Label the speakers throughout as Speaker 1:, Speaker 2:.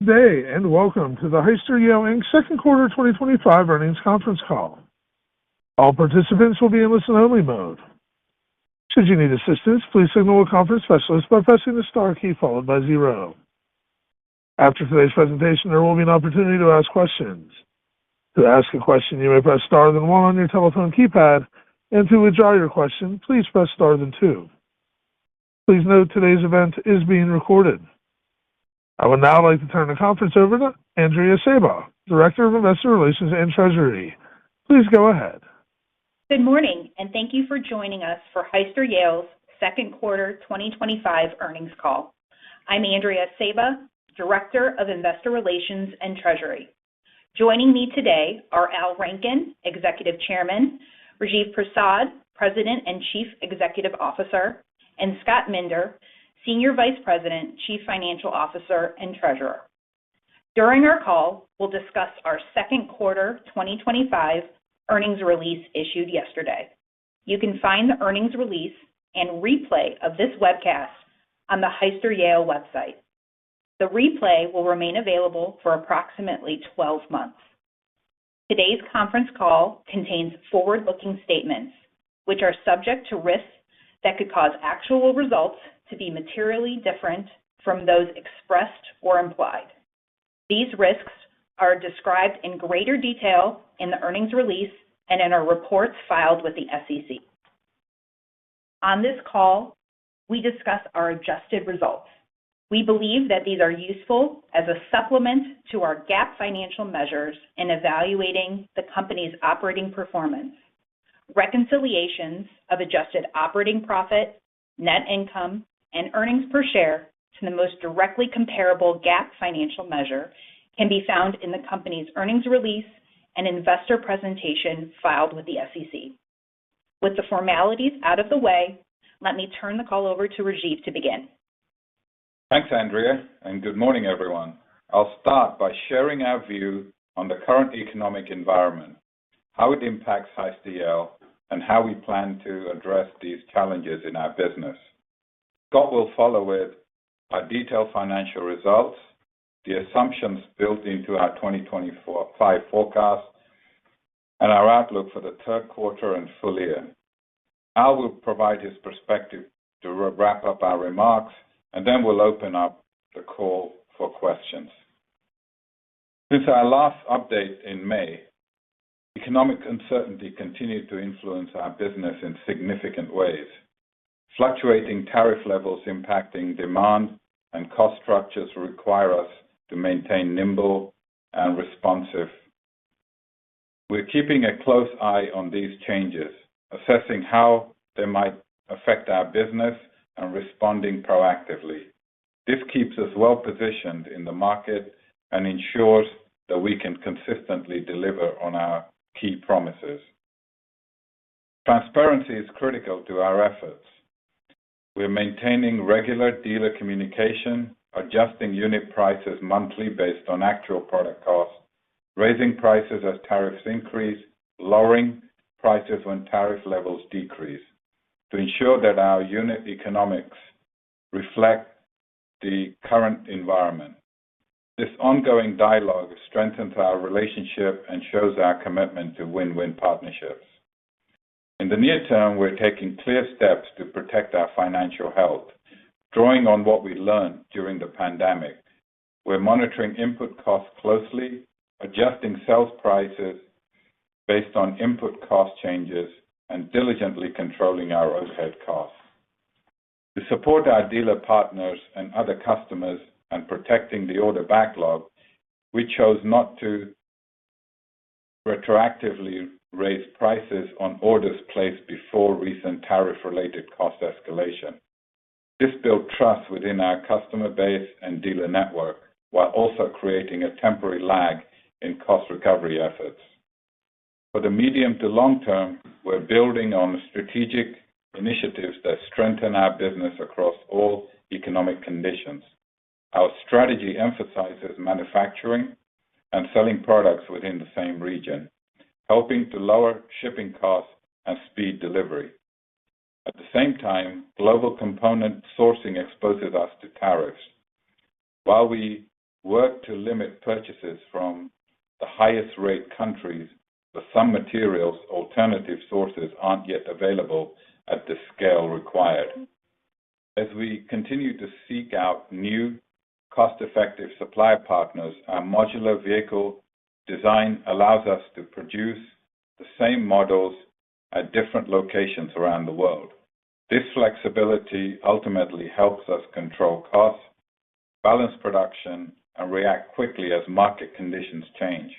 Speaker 1: Good day, and welcome to the Hyster Yale Inc. Second Quarter 2025 Earnings Conference Call. All participants will be in listen-only mode. Should you need assistance, please signal a conference specialist by pressing the star key followed by 0. After today's presentation, there will be an opportunity to ask questions. To ask a question, you may press star then 1 on your telephone keypad, and to withdraw your question, please press star then 2. Please note today's event is being recorded. I would now like to turn the conference over to Andrea Saba, Director of Investor Relations and Treasury. Please go ahead.
Speaker 2: Good morning, and thank you for joining us for Hyster Yale's Second Quarter 2025 Earnings Call. I'm Andrea Saba, Director of Investor Relations and Treasury. Joining me today are Al Rankin, Executive Chairman, Rajiv Prasad, President and Chief Executive Officer, and Scott Minder, Senior Vice President, Chief Financial Officer, and Treasurer. During our call, we'll discuss our second quarter 2025 earnings release issued yesterday. You can find the earnings release and replay of this webcast on the Hyster Yale website. The replay will remain available for approximately 12 months. Today's conference call contains forward-looking statements, which are subject to risks that could cause actual results to be materially different from those expressed or implied. These risks are described in greater detail in the earnings release and in our reports filed with the SEC. On this call, we discuss our adjusted results. We believe that these are useful as a supplement to our GAAP financial measures in evaluating the company's operating performance. Reconciliations of adjusted operating profit, net income, and earnings per share to the most directly comparable GAAP financial measure can be found in the company's earnings release and investor presentation filed with the SEC. With the formalities out of the way, let me turn the call over to Rajiv to begin.
Speaker 3: Thanks, Andrea, and good morning, everyone. I'll start by sharing our view on the current economic environment, how it impacts Hyster Yale, and how we plan to address these challenges in our business. Scott will follow with our detailed financial results, the assumptions built into our 2025 forecast, and our outlook for the third quarter and full year. Al will provide his perspective to wrap up our remarks, and then we'll open up the call for questions. Since our last update in May, economic uncertainty continued to influence our business in significant ways. Fluctuating tariff levels impacting demand and cost structures require us to maintain nimble and responsive. We're keeping a close eye on these changes, assessing how they might affect our business and responding proactively. This keeps us well positioned in the market and ensures that we can consistently deliver on our key promises. Transparency is critical to our efforts. We're maintaining regular dealer communication, adjusting unit prices monthly based on actual product costs, raising prices as tariffs increase, lowering prices when tariff levels decrease, to ensure that our unit economics reflect the current environment. This ongoing dialogue strengthens our relationship and shows our commitment to win-win partnerships. In the near term, we're taking clear steps to protect our financial health, drawing on what we learned during the pandemic. We're monitoring input costs closely, adjusting sales prices based on input cost changes, and diligently controlling our overhead costs. To support our dealer partners and other customers and protecting the order backlog, we chose not to retroactively raise prices on orders placed before recent tariff-related cost escalation. This built trust within our customer base and dealer network, while also creating a temporary lag in cost recovery efforts. For the medium to long term, we're building on strategic initiatives that strengthen our business across all economic conditions. Our strategy emphasizes manufacturing and selling products within the same region, helping to lower shipping costs and speed delivery. At the same time, global component sourcing exposes us to tariffs. While we work to limit purchases from the highest rate countries, for some materials, alternative sources aren't yet available at the scale required. As we continue to seek out new, cost-effective supply partners, our modular vehicle design allows us to produce the same models at different locations around the world. This flexibility ultimately helps us control costs, balance production, and react quickly as market conditions change.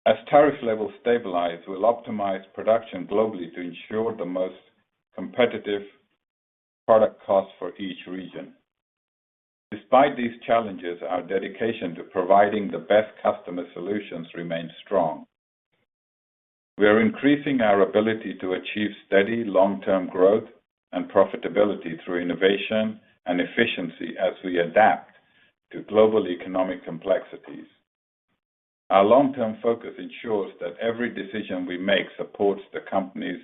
Speaker 3: As tariff levels stabilize, we'll optimize production globally to ensure the most competitive product costs for each region. Despite these challenges, our dedication to providing the best customer solutions remains strong. We are increasing our ability to achieve steady long-term growth and profitability through innovation and efficiency as we adapt to global economic complexities. Our long-term focus ensures that every decision we make supports the company's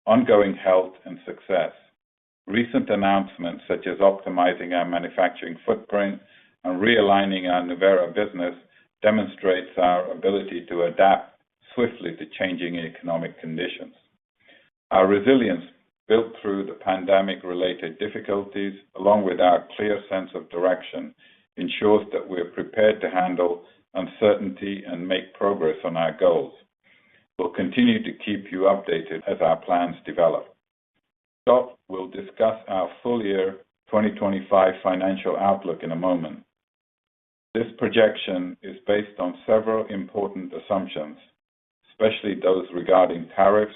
Speaker 3: ongoing health and success. Recent announcements such as optimizing our manufacturing footprint and realigning our Nuvera business demonstrates our ability to adapt swiftly to changing economic conditions. Our resilience, built through the pandemic-related difficulties, along with our clear sense of direction, ensures that we are prepared to handle uncertainty and make progress on our goals. We'll continue to keep you updated as our plans develop. Scott will discuss our full year 2025 financial outlook in a moment. This projection is based on several important assumptions, especially those regarding tariffs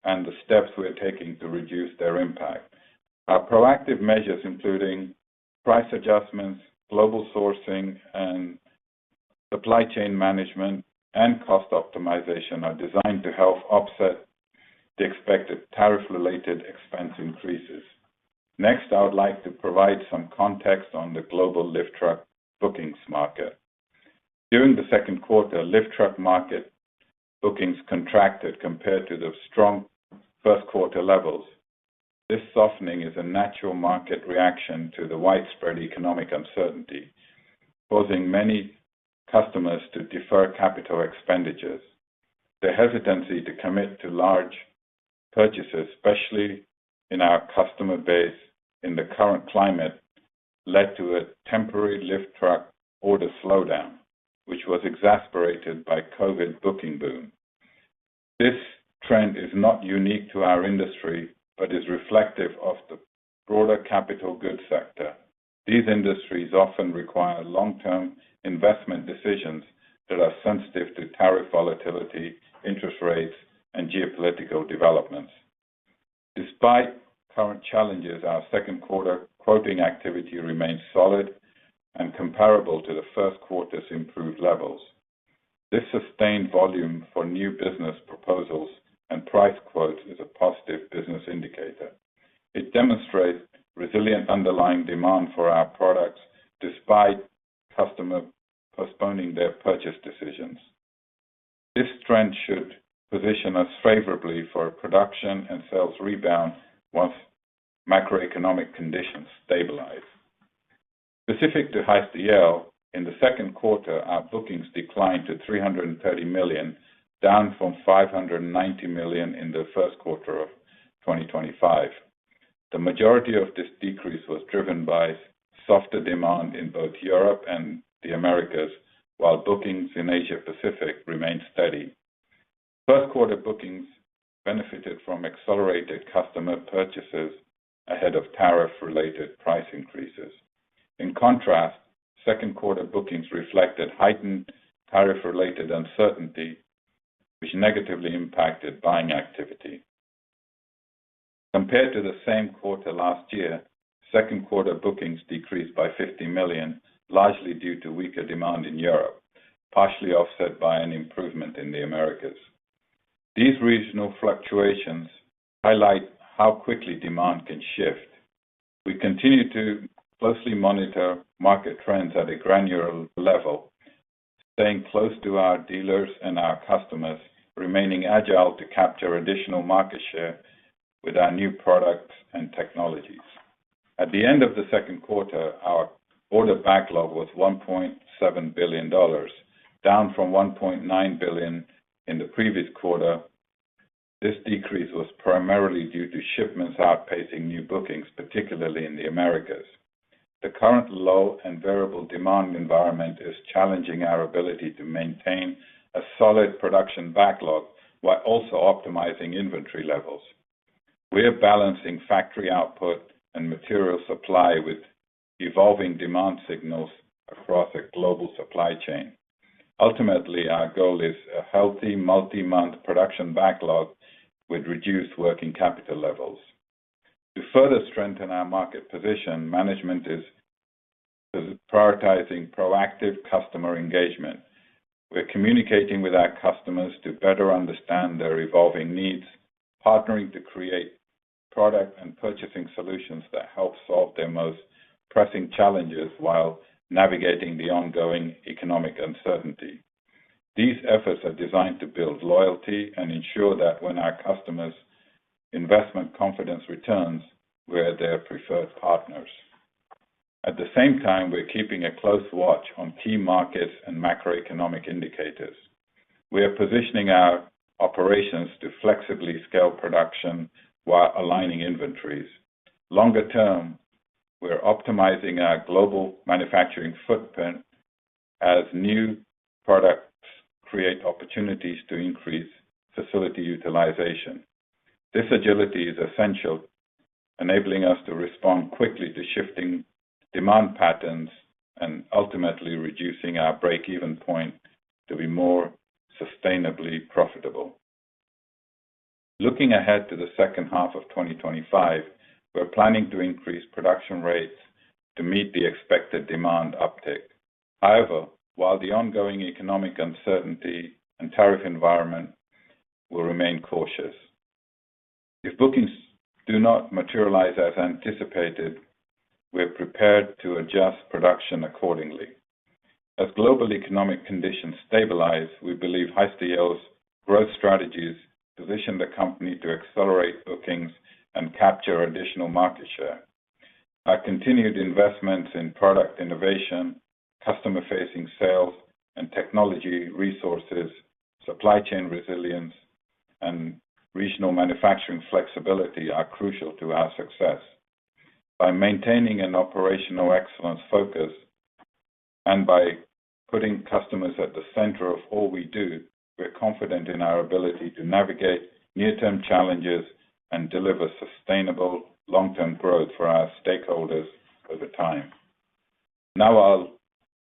Speaker 3: and the steps we're taking to reduce their impact. Our proactive measures, including price adjustments, global sourcing, and supply chain management and cost optimization, are designed to help offset the expected tariff-related expense increases. Next, I would like to provide some context on the global lift truck bookings market. During the second quarter, lift truck market bookings contracted compared to the strong first quarter levels. This softening is a natural market reaction to the widespread economic uncertainty, causing many customers to defer capital expenditures. The hesitancy to commit to large purchases, especially in our customer base in the current climate, led to a temporary lift truck order slowdown, which was exacerbated by COVID booking boom. This trend is not unique to our industry, but is reflective of the broader capital goods sector. These industries often require long-term investment decisions that are sensitive to tariff volatility, interest rates, and geopolitical developments. Despite current challenges, our second quarter quoting activity remains solid and comparable to the first quarter's improved levels. This sustained volume for new business proposals and price quotes is a positive business indicator. It demonstrates resilient underlying demand for our products despite customers postponing their purchase decisions. This trend should position us favorably for a production and sales rebound once macroeconomic conditions stabilize. Specific to Hyster Yale, in the second quarter, our bookings declined to $330 million, down from $590 million in the first quarter of 2025. The majority of this decrease was driven by softer demand in both Europe and the Americas, while bookings in Asia Pacific remained steady. First quarter bookings benefited from accelerated customer purchases ahead of tariff-related price increases. In contrast, second quarter bookings reflected heightened tariff-related uncertainty, which negatively impacted buying activity. Compared to the same quarter last year, second quarter bookings decreased by $50 million, largely due to weaker demand in Europe, partially offset by an improvement in the Americas. These regional fluctuations highlight how quickly demand can shift. We continue to closely monitor market trends at a granular level, staying close to our dealers and our customers, remaining agile to capture additional market share with our new products and technologies. At the end of the second quarter, our order backlog was $1.7 billion, down from $1.9 billion in the previous quarter. This decrease was primarily due to shipments outpacing new bookings, particularly in the Americas. The current low and variable demand environment is challenging our ability to maintain a solid production backlog while also optimizing inventory levels. We are balancing factory output and material supply with evolving demand signals across a global supply chain. Ultimately, our goal is a healthy multi-month production backlog with reduced working capital levels. To further strengthen our market position, management is prioritizing proactive customer engagement. We're communicating with our customers to better understand their evolving needs, partnering to create product and purchasing solutions that help solve their most pressing challenges while navigating the ongoing economic uncertainty. These efforts are designed to build loyalty and ensure that when our customers' investment confidence returns, we're their preferred partners. At the same time, we're keeping a close watch on key markets and macroeconomic indicators. We are positioning our operations to flexibly scale production while aligning inventories. Longer term, we're optimizing our global manufacturing footprint as new products create opportunities to increase facility utilization. This agility is essential, enabling us to respond quickly to shifting demand patterns and ultimately reducing our break-even point to be more sustainably profitable. Looking ahead to the second half of 2025, we're planning to increase production rates to meet the expected demand uptick. However, while the ongoing economic uncertainty and tariff environment will remain cautious, if bookings do not materialize as anticipated, we're prepared to adjust production accordingly. As global economic conditions stabilize, we believe Hyster Yale's growth strategies position the company to accelerate bookings and capture additional market share. Our continued investments in product innovation, customer-facing sales and technology resources, supply chain resilience, and regional manufacturing flexibility are crucial to our success. By maintaining an operational excellence focus and by putting customers at the center of all we do, we're confident in our ability to navigate near-term challenges and deliver sustainable long-term growth for our stakeholders over time. Now I'll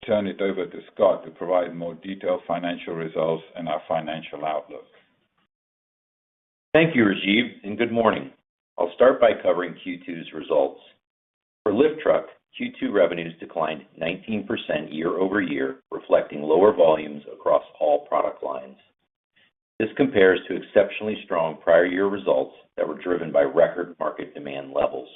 Speaker 3: turn it over to Scott to provide more detailed financial results and our financial outlook.
Speaker 4: Thank you, Rajiv, and good morning. I'll start by covering Q2's results. For lift truck, Q2 revenues declined 19% year-over-year, reflecting lower volumes across all product lines. This compares to exceptionally strong prior year results that were driven by record market demand levels.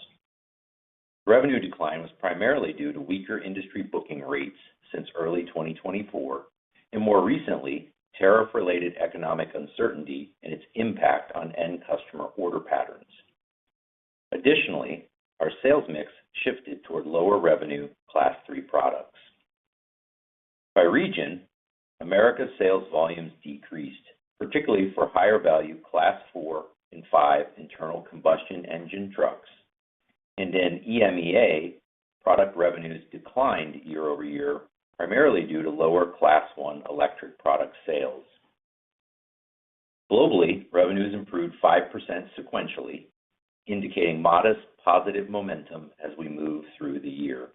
Speaker 4: Revenue decline was primarily due to weaker industry booking rates since early 2024, and more recently, tariff-related economic uncertainty and its impact on end customer order patterns. Additionally, our sales mix shifted toward lower revenue Class 3 products. By region, America's sales volumes decreased, particularly for higher value Class 4 and 5 internal combustion engine trucks. And in EMEA, product revenues declined year-over-year, primarily due to lower Class 1 electric product sales. Globally, revenues improved 5% sequentially, indicating modest positive momentum as we move through the year.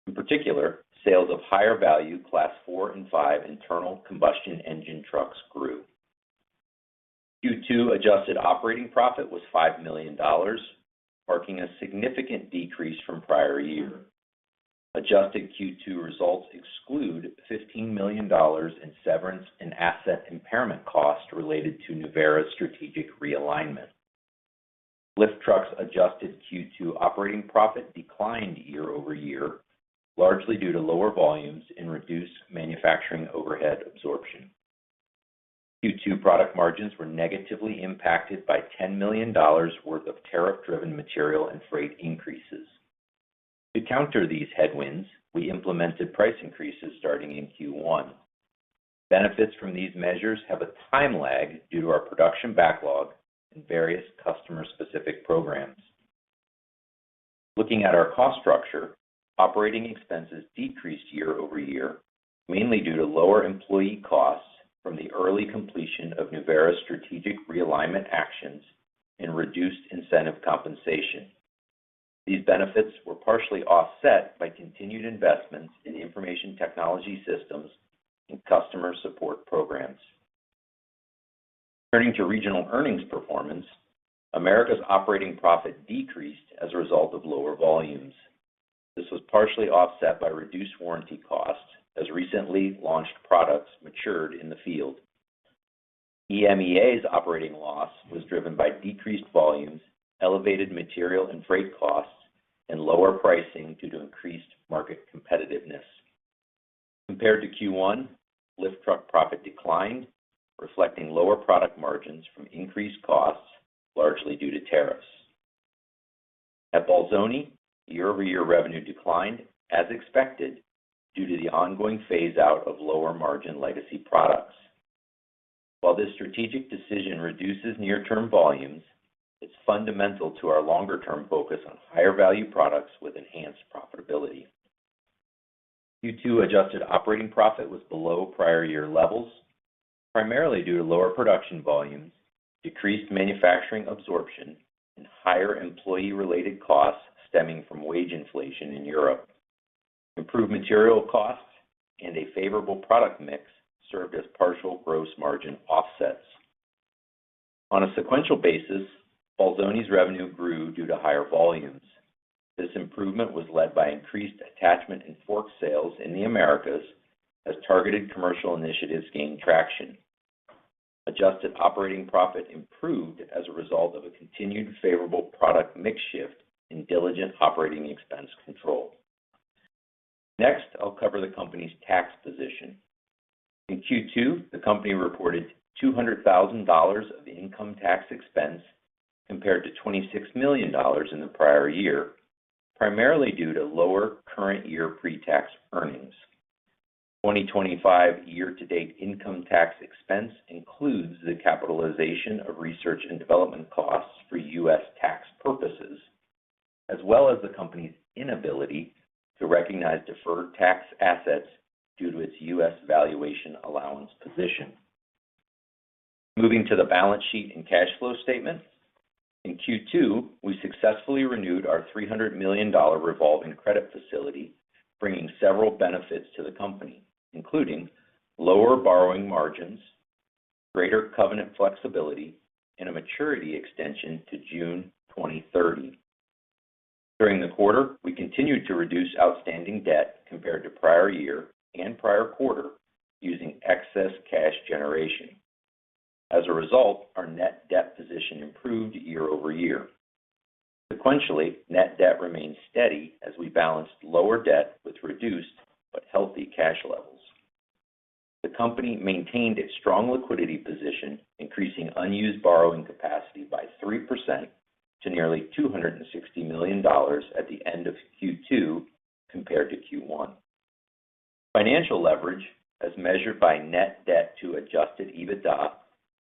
Speaker 4: In particular, sales of higher value Class 4 and 5 internal combustion engine trucks grew. Q2 adjusted operating profit was $5 million, marking a significant decrease from prior year. Adjusted Q2 results exclude $15 million in severance and asset impairment costs related to Nuvera's strategic realignment. Lift trucks adjusted Q2 operating profit declined year-over-year, largely due to lower volumes and reduced manufacturing overhead absorption. Q2 product margins were negatively impacted by $10 million worth of tariff-driven material and freight increases. To counter these headwinds, we implemented price increases starting in Q1. Benefits from these measures have a time lag due to our production backlog and various customer-specific programs. Looking at our cost structure, operating expenses decreased year over year, mainly due to lower employee costs from the early completion of Nuvera's strategic realignment actions and reduced incentive compensation. These benefits were partially offset by continued investments in information technology systems and customer support programs. Turning to regional earnings performance, America's operating profit decreased as a result of lower volumes. This was partially offset by reduced warranty costs as recently launched products matured in the field. EMEA's operating loss was driven by decreased volumes, elevated material and freight costs, and lower pricing due to increased market competitiveness. Compared to Q1, lift truck profit declined, reflecting lower product margins from increased costs, largely due to tariffs. At Bolzoni, year-over-year revenue declined, as expected, due to the ongoing phase-out of lower-margin legacy products. While this strategic decision reduces near-term volumes, it's fundamental to our longer-term focus on higher-value products with enhanced profitability. Q2 adjusted operating profit was below prior year levels, primarily due to lower production volumes, decreased manufacturing absorption, and higher employee-related costs stemming from wage inflation in Europe. Improved material costs and a favorable product mix served as partial gross margin offsets. On a sequential basis, Bolzoni's revenue grew due to higher volumes. This improvement was led by increased attachment and fork sales in the Americas as targeted commercial initiatives gained traction. Adjusted operating profit improved as a result of a continued favorable product mix shift and diligent operating expense control. Next, I'll cover the company's tax position. In Q2, the company reported $200,000 of income tax expense compared to $26 million in the prior year, primarily due to lower current year pre-tax earnings. 2025 year-to-date income tax expense includes the capitalization of research and development costs for U.S. tax purposes, as well as the company's inability to recognize deferred tax assets due to its U.S. valuation allowance position. Moving to the balance sheet and cash flow statement, in Q2, we successfully renewed our $300 million revolving credit facility, bringing several benefits to the company, including lower borrowing margins, greater covenant flexibility, and a maturity extension to June 2030. During the quarter, we continued to reduce outstanding debt compared to prior year and prior quarter using excess cash generation. As a result, our net debt position improved year over year. Sequentially, net debt remained steady as we balanced lower debt with reduced but healthy cash levels. The company maintained its strong liquidity position, increasing unused borrowing capacity by 3% to nearly $260 million at the end of Q2 compared to Q1. Financial leverage, as measured by net debt to adjusted EBITDA,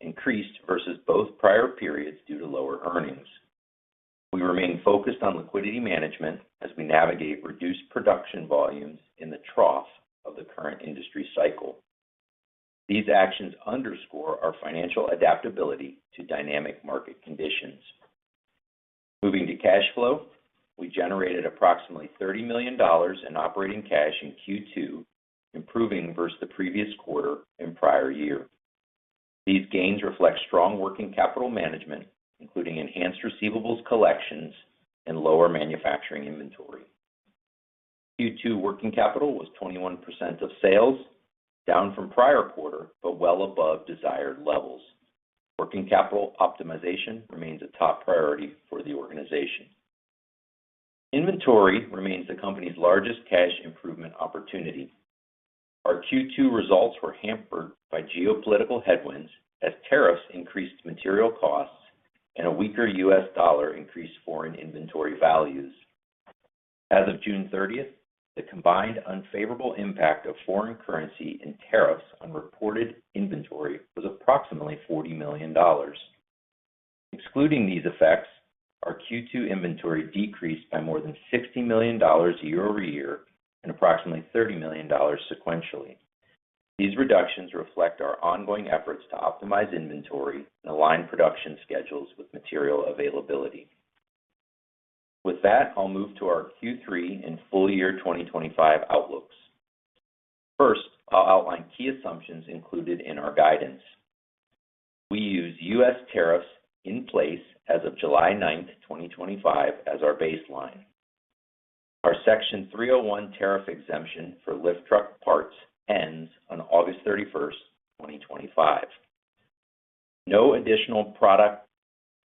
Speaker 4: increased versus both prior periods due to lower earnings. We remain focused on liquidity management as we navigate reduced production volumes in the trough of the current industry cycle. These actions underscore our financial adaptability to dynamic market conditions. Moving to cash flow, we generated approximately $30 million in operating cash in Q2, improving versus the previous quarter and prior year. These gains reflect strong working capital management, including enhanced receivables collections and lower manufacturing inventory. Q2 working capital was 21% of sales, down from prior quarter, but well above desired levels. Working capital optimization remains a top priority for the organization. Inventory remains the company's largest cash improvement opportunity. Our Q2 results were hampered by geopolitical headwinds as tariffs increased material costs and a weaker U.S. dollar increased foreign inventory values. As of June 30th, the combined unfavorable impact of foreign currency and tariffs on reported inventory was approximately $40 million. Excluding these effects, our Q2 inventory decreased by more than $60 million year over year and approximately $30 million sequentially. These reductions reflect our ongoing efforts to optimize inventory and align production schedules with material availability. With that, I'll move to our Q3 and full year 2025 outlooks. First, I'll outline key assumptions included in our guidance. We use U.S. tariffs in place as of July 9th, 2025 as our baseline. Our Section 301 tariff exemption for lift truck parts ends on August 31st, 2025. No additional product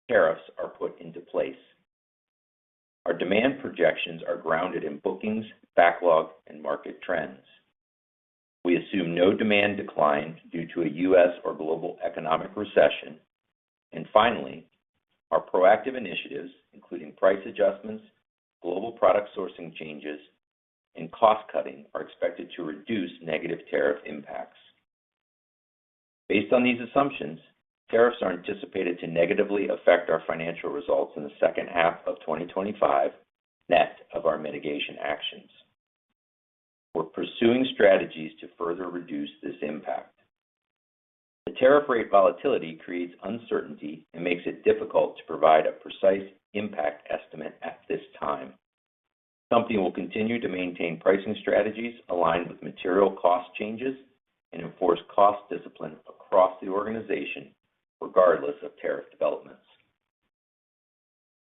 Speaker 4: tariffs are put into place. Our demand projections are grounded in bookings, backlog, and market trends. We assume no demand decline due to a U.S. or global economic recession. And finally, our proactive initiatives, including price adjustments, global product sourcing changes, and cost cutting, are expected to reduce negative tariff impacts. Based on these assumptions, tariffs are anticipated to negatively affect our financial results in the second half of 2025, net of our mitigation actions. We're pursuing strategies to further reduce this impact. The tariff rate volatility creates uncertainty and makes it difficult to provide a precise impact estimate at this time. The company will continue to maintain pricing strategies aligned with material cost changes and enforce cost discipline across the organization, regardless of tariff developments.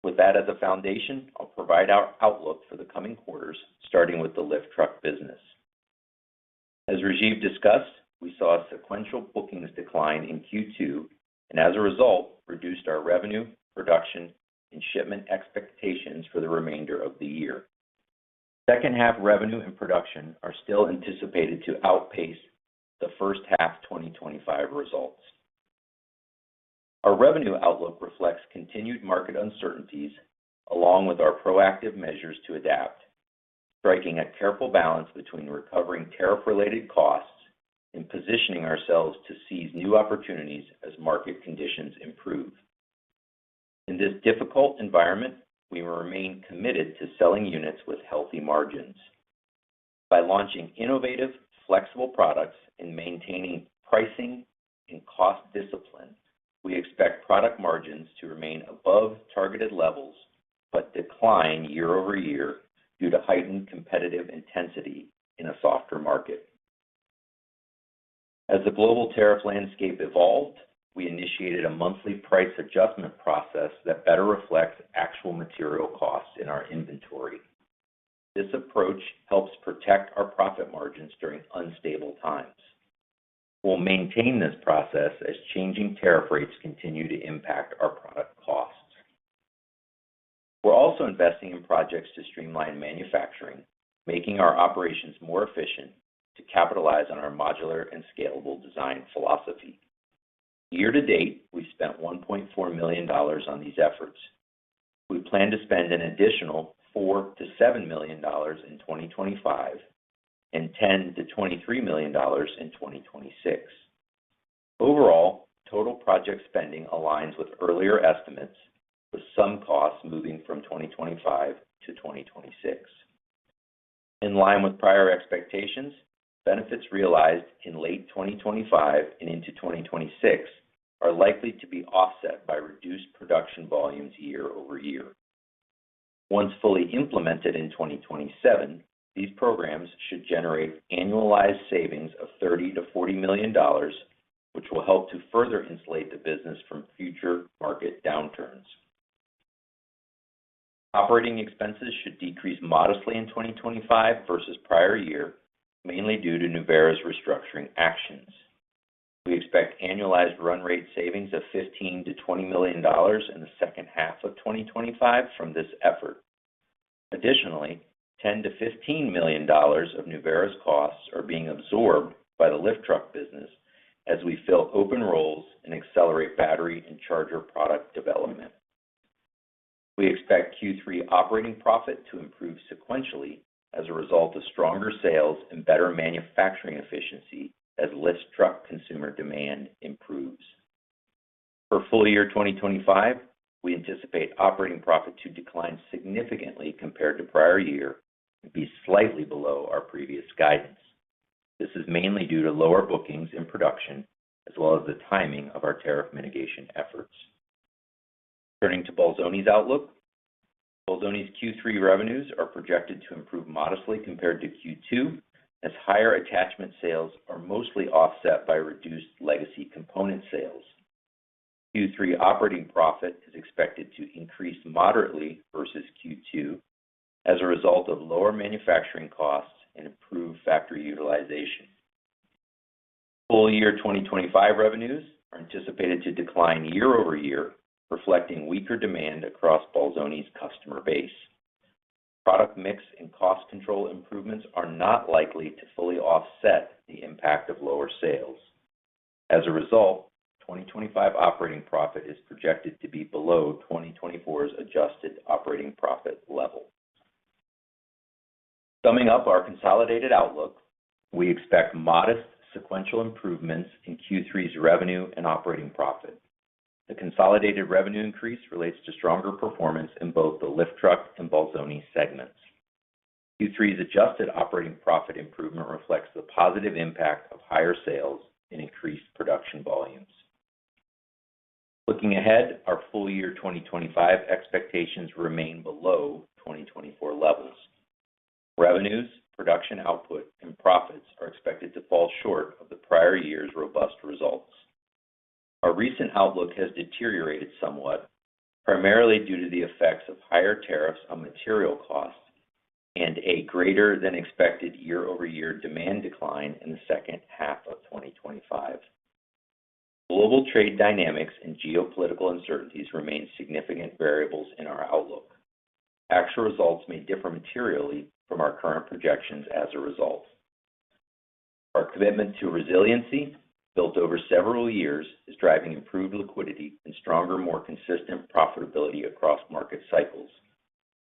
Speaker 4: With that as a foundation, I'll provide our outlook for the coming quarters, starting with the lift truck business. As Rajiv discussed, we saw a sequential bookings decline in Q2 and as a result, reduced our revenue, production, and shipment expectations for the remainder of the year. Second half revenue and production are still anticipated to outpace the first half 2025 results. Our revenue outlook reflects continued market uncertainties along with our proactive measures to adapt, striking a careful balance between recovering tariff-related costs and positioning ourselves to seize new opportunities as market conditions improve. In this difficult environment, we will remain committed to selling units with healthy margins. By launching innovative, flexible products and maintaining pricing and cost discipline, we expect product margins to remain above targeted levels but decline year over year due to heightened competitive intensity in a softer market. As the global tariff landscape evolved, we initiated a monthly price adjustment process that better reflects actual material costs in our inventory. This approach helps protect our profit margins during unstable times. We'll maintain this process as changing tariff rates continue to impact our product costs. We're also investing in projects to streamline manufacturing, making our operations more efficient to capitalize on our modular and scalable design philosophy. Year to date, we spent $1.4 million on these efforts. We plan to spend an additional $4 to $7 million in 2025 and $10 to $23 million in 2026. Overall, total project spending aligns with earlier estimates, with some costs moving from 2025 to 2026. In line with prior expectations, benefits realized in late 2025 and into 2026 are likely to be offset by reduced production volumes year over year. Once fully implemented in 2027, these programs should generate annualized savings of $30 to $40 million, which will help to further insulate the business from future market downturns. Operating expenses should decrease modestly in 2025 versus prior year, mainly due to Nuvera's restructuring actions. We expect annualized run rate savings of $15 to $20 million in the second half of 2025 from this effort. Additionally, $10 to $15 million of Nuvera's costs are being absorbed by the lift truck business as we fill open roles and accelerate battery and charger product development. We expect Q3 operating profit to improve sequentially as a result of stronger sales and better manufacturing efficiency as lift truck consumer demand improves. For full year 2025, we anticipate operating profit to decline significantly compared to prior year and be slightly below our previous guidance. This is mainly due to lower bookings in production as well as the timing of our tariff mitigation efforts. Turning to Bolzoni's outlook, Bolzoni's Q3 revenues are projected to improve modestly compared to Q2 as higher attachment sales are mostly offset by reduced legacy component sales. Q3 operating profit is expected to increase moderately versus Q2 as a result of lower manufacturing costs and improved factory utilization. Full year 2025 revenues are anticipated to decline year over year, reflecting weaker demand across Bolzoni's customer base. Product mix and cost control improvements are not likely to fully offset the impact of lower sales. As a result, 2025 operating profit is projected to be below 2024's adjusted operating profit level. Summing up our consolidated outlook, we expect modest sequential improvements in Q3's revenue and operating profit. The consolidated revenue increase relates to stronger performance in both the lift truck and Bolzoni segments. Q3's adjusted operating profit improvement reflects the positive impact of higher sales and increased production volumes. Looking ahead, our full year 2025 expectations remain below 2024 levels. Revenues, production output, and profits are expected to fall short of the prior year's robust results. Our recent outlook has deteriorated somewhat, primarily due to the effects of higher tariffs on material costs and a greater than expected year-over-year demand decline in the second half of 2025. Global trade dynamics and geopolitical uncertainties remain significant variables in our outlook. Actual results may differ materially from our current projections as a result. Our commitment to resiliency, built over several years, is driving improved liquidity and stronger, more consistent profitability across market cycles.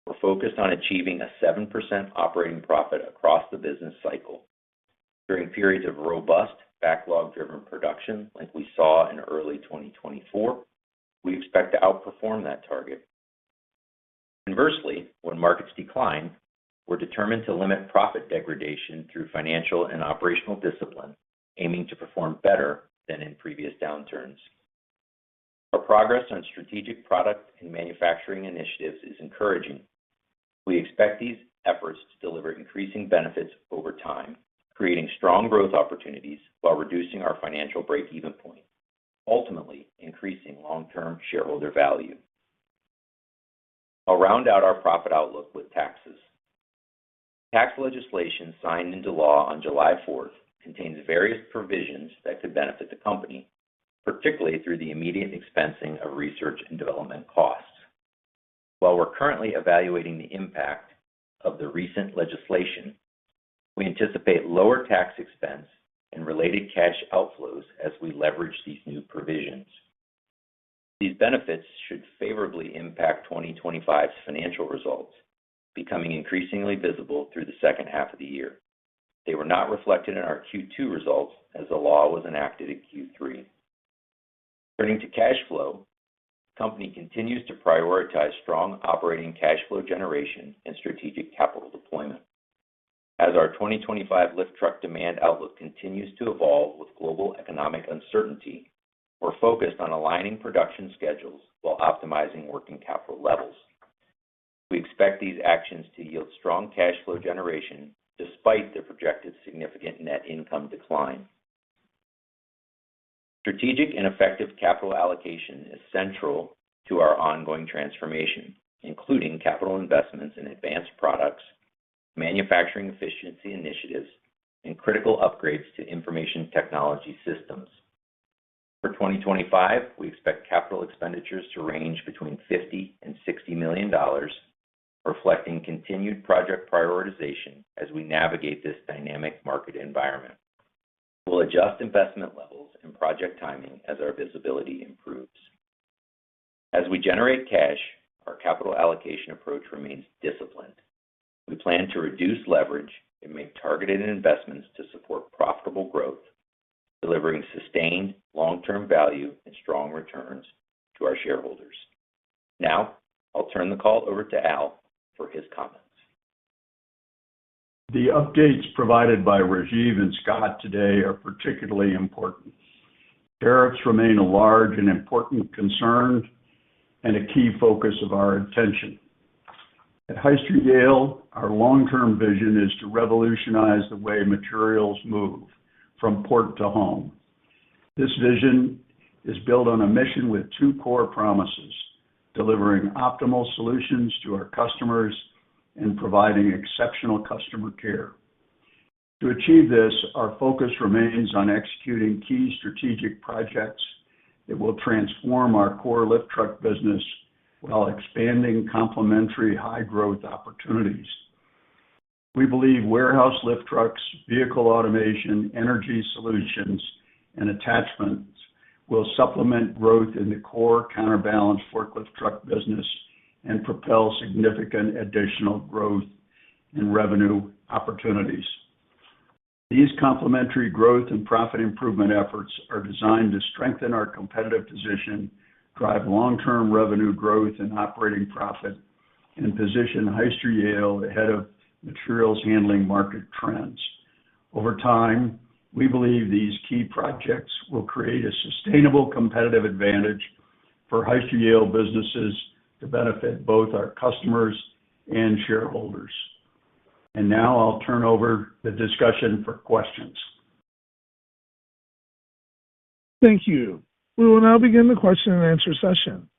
Speaker 4: We're focused on achieving a 7% operating profit across the business cycle. During periods of robust backlog-driven production, like we saw in early 2024, we expect to outperform that target. Conversely, when markets decline, we're determined to limit profit degradation through financial and operational discipline, aiming to perform better than in previous downturns. Our progress on strategic product and manufacturing initiatives is encouraging. We expect these efforts to deliver increasing benefits over time, creating strong growth opportunities while reducing our financial break-even point, ultimately increasing long-term shareholder value. I'll round out our profit outlook with taxes. Tax legislation signed into law on July 4th contains various provisions that could benefit the company, particularly through the immediate expensing of research and development costs. While we're currently evaluating the impact of the recent legislation, we anticipate lower tax expense and related cash outflows as we leverage these new provisions. These benefits should favorably impact 2025's financial results, becoming increasingly visible through the second half of the year. They were not reflected in our Q2 results as the law was enacted in Q3. Turning to cash flow, the company continues to prioritize strong operating cash flow generation and strategic capital deployment. As our 2025 lift truck demand outlook continues to evolve with global economic uncertainty, we're focused on aligning production schedules while optimizing working capital levels. We expect these actions to yield strong cash flow generation despite the projected significant net income decline. Strategic and effective capital allocation is central to our ongoing transformation, including capital investments in advanced products, manufacturing efficiency initiatives, and critical upgrades to information technology systems. For 2025, we expect capital expenditures to range between $50 and $60 million, reflecting continued project prioritization as we navigate this dynamic market environment. We'll adjust investment levels and project timing as our visibility improves. As we generate cash, our capital allocation approach remains disciplined. We plan to reduce leverage and make targeted investments to support profitable growth, delivering sustained long-term value and strong returns to our shareholders. Now, I'll turn the call over to Al for his comments.
Speaker 5: The updates provided by Rajiv and Scott today are particularly important. Tariffs remain a large and important concern and a key focus of our attention. At Hyster Yale, our long-term vision is to revolutionize the way materials move from port to home. This vision is built on a mission with two core promises: delivering optimal solutions to our customers and providing exceptional customer care. To achieve this, our focus remains on executing key strategic projects that will transform our core lift truck business while expanding complementary high-growth opportunities. We believe warehouse lift trucks, vehicle automation, energy solutions, and attachments will supplement growth in the core counterbalance forklift truck business and propel significant additional growth and revenue opportunities. These complementary growth and profit improvement efforts are designed to strengthen our competitive position, drive long-term revenue growth and operating profit, and position Hyster Yale ahead of materials handling market trends. Over time, we believe these key projects will create a sustainable competitive advantage for Hyster Yale businesses to benefit both our customers and shareholders. And now I'll turn over the discussion for questions.
Speaker 1: Thank you. We will now begin the question and answer session.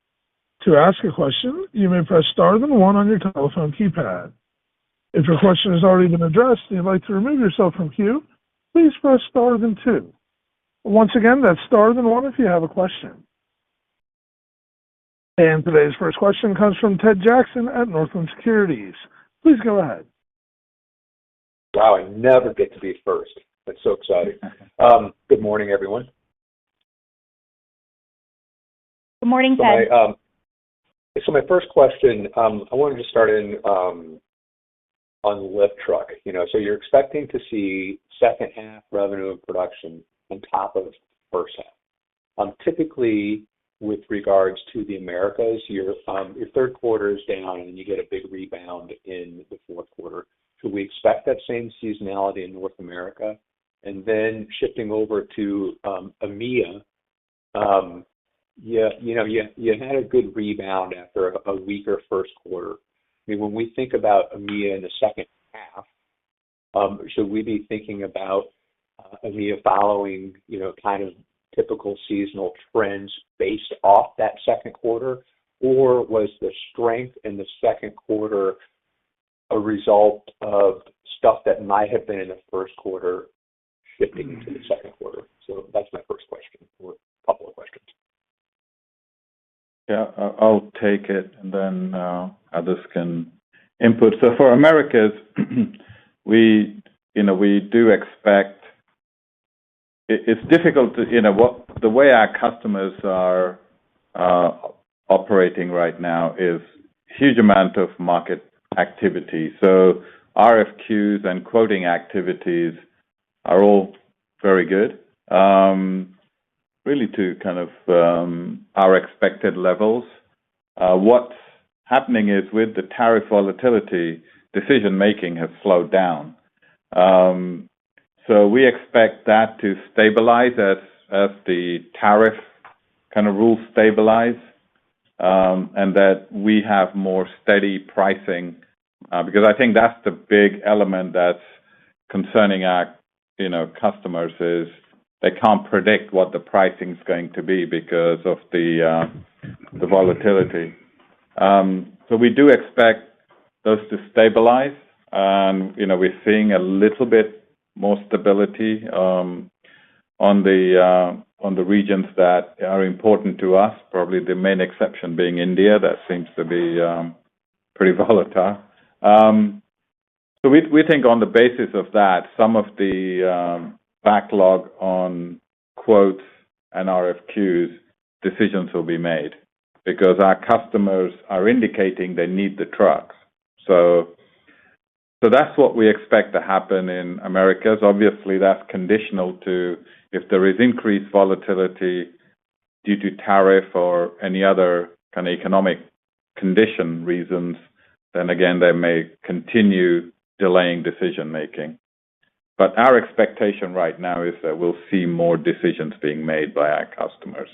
Speaker 1: To ask a question, you may press star then one on your telephone keypad. If your question has already been addressed and you'd like to remove yourself from queue, please press star then two. Once again, that's star then one if you have a question. And today's first question comes from Ted Jackson at Northland Securities. Please go ahead.
Speaker 6: Wow, I never get to be first. That's so exciting. Good morning, everyone.
Speaker 2: Good morning, Ted.
Speaker 6: So my first question, I wanted to start in on lift truck. So you're expecting to see second half revenue and production on top of first half. Typically, with regards to the Americas, your third quarter is down and you get a big rebound in the fourth quarter. Should we expect that same seasonality in North America? And then shifting over to EMEA, you had a good rebound after a weaker first quarter. I mean, when we think about EMEA in the second half, should we be thinking about EMEA following, kind of typical seasonal trends based off that second quarter? Or was the strength in the second quarter a result of stuff that might have been in the first quarter shifting into the second quarter? So that's my first question, or a couple of questions.
Speaker 3: Yeah, I'll take it, and then others can input. So for Americas, we do expect it's difficult to the way our customers are operating right now is huge amount of market activity. So RFQs and quoting activities are all very good. Really to kind of our expected levels. What's happening is with the tariff volatility, decision-making has slowed down. So we expect that to stabilize as the tariff kind of rules stabilize, and that we have more steady pricing, because I think that's the big element that's concerning our customers is they can't predict what the pricing is going to be because of the volatility. So we do expect those to stabilize, and we're seeing a little bit more stability on the regions that are important to us. Probably the main exception being India, that seems to be pretty volatile. So we think on the basis of that, some of the backlog on quotes and RFQs, decisions will be made. because our customers are indicating they need the trucks. So that's what we expect to happen in Americas. Obviously, that's conditional to if there is increased volatility due to tariff or any other kind of economic condition reasons, then again, they may continue delaying decision making. But our expectation right now is that we'll see more decisions being made by our customers.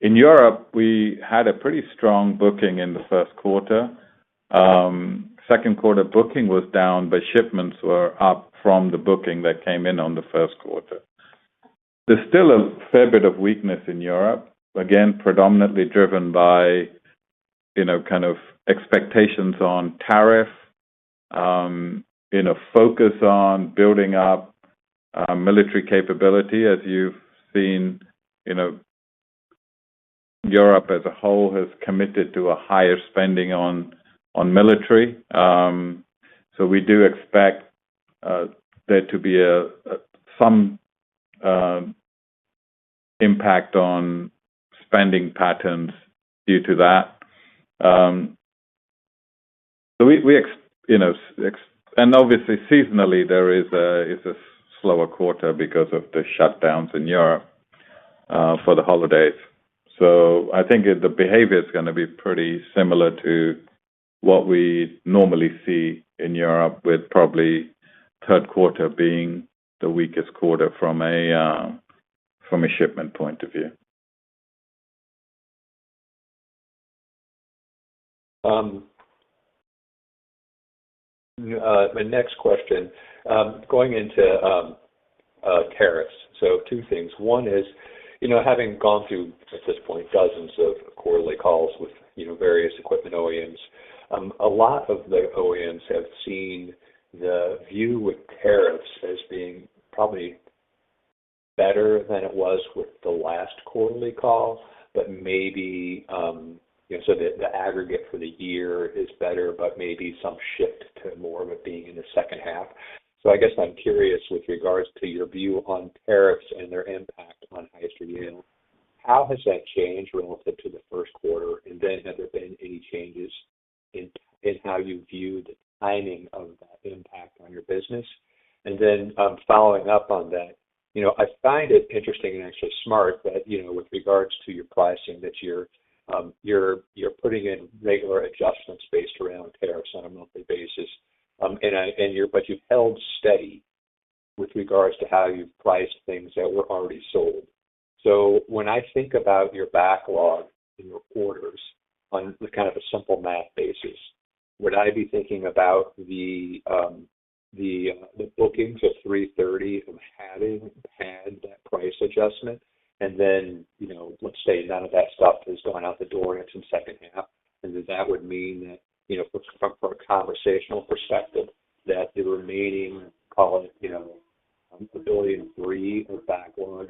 Speaker 3: In Europe, we had a pretty strong booking in the first quarter. Second quarter booking was down, but shipments were up from the booking that came in on the first quarter. There's still a fair bit of weakness in Europe, again, predominantly driven by, kind of expectations on tariff, focus on building up military capability. As you've seen, Europe as a whole has committed to a higher spending on military. So we do expect there to be some impact on spending patterns due to that. So and obviously seasonally there is a slower quarter because of the shutdowns in Europe for the holidays. So I think the behavior is going to be pretty similar to what we normally see in Europe, with probably third quarter being the weakest quarter from a shipment point of view.
Speaker 6: My next question, going into tariffs. So two things. One is, having gone through at this point dozens of quarterly calls with various equipment OEMs, a lot of the OEMs have seen the view with tariffs as being probably better than it was with the last quarterly call, but maybe so that the aggregate for the year is better, but maybe some shift to more of it being in the second half. So I guess I'm curious with regards to your view on tariffs and their impact on Hyster Yale. How has that changed relative to the first quarter? And then have there been any changes in how you view the timing of that impact on your business? And then following up on that, I find it interesting and actually smart that, with regards to your pricing, that you're putting in regular adjustments based around tariffs on a monthly basis. But you've held steady with regards to how you've priced things that were already sold. So when I think about your backlog in your orders on kind of a simple math basis, would I be thinking about the bookings of 330 of having had that price adjustment, and then let's say none of that stuff has gone out the door and it's in second half, and then that would mean that from a conversational perspective, that the remaining, call it $1.3 billion of backlog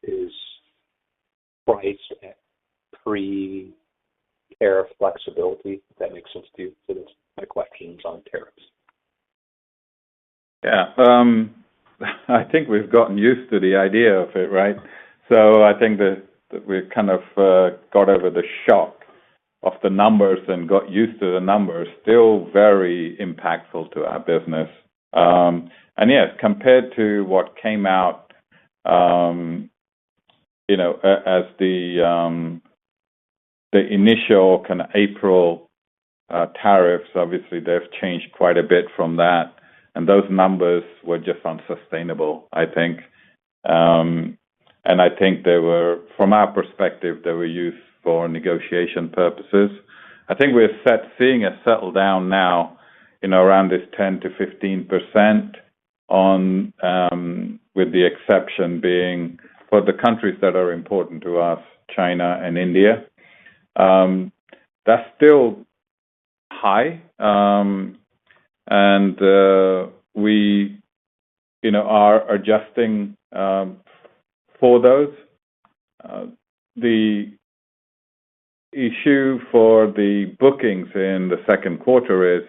Speaker 6: is priced at pre-tariff flexibility. If that makes sense to you. So that's my questions on tariffs.
Speaker 3: Yeah, I think we've gotten used to the idea of it, right? So I think that we've kind of got over the shock of the numbers and got used to the numbers. Still very impactful to our business. And yes, compared to what came out, as the initial kind of April tariffs, obviously they've changed quite a bit from that. And those numbers were just unsustainable, I think. And I think they were, from our perspective, they were used for negotiation purposes. I think we're seeing it settle down now, around this 10 to 15% on, with the exception being for the countries that are important to us, China and India. That's still high. And we, are adjusting for those. The issue for the bookings in the second quarter is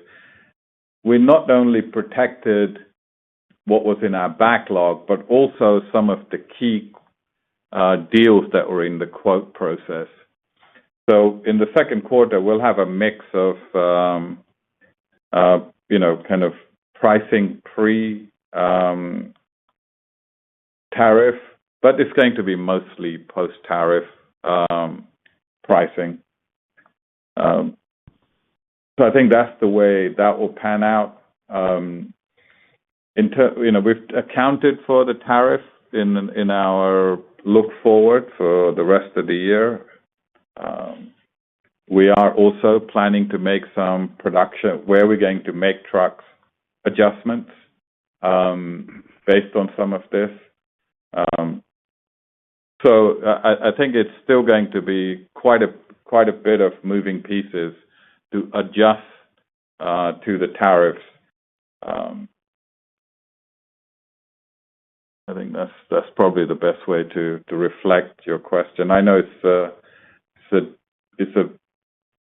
Speaker 3: we not only protected what was in our backlog, but also some of the key deals that were in the quote process. So in the second quarter, we'll have a mix of, kind of pricing pre-tariff, but it's going to be mostly post-tariff pricing. So I think that's the way that will pan out. We've accounted for the tariff in our look forward for the rest of the year. We are also planning to make some production where we're going to make trucks adjustments based on some of this. So I think it's still going to be quite a bit of moving pieces to adjust to the tariffs. I think that's probably the best way to reflect your question. I know it's a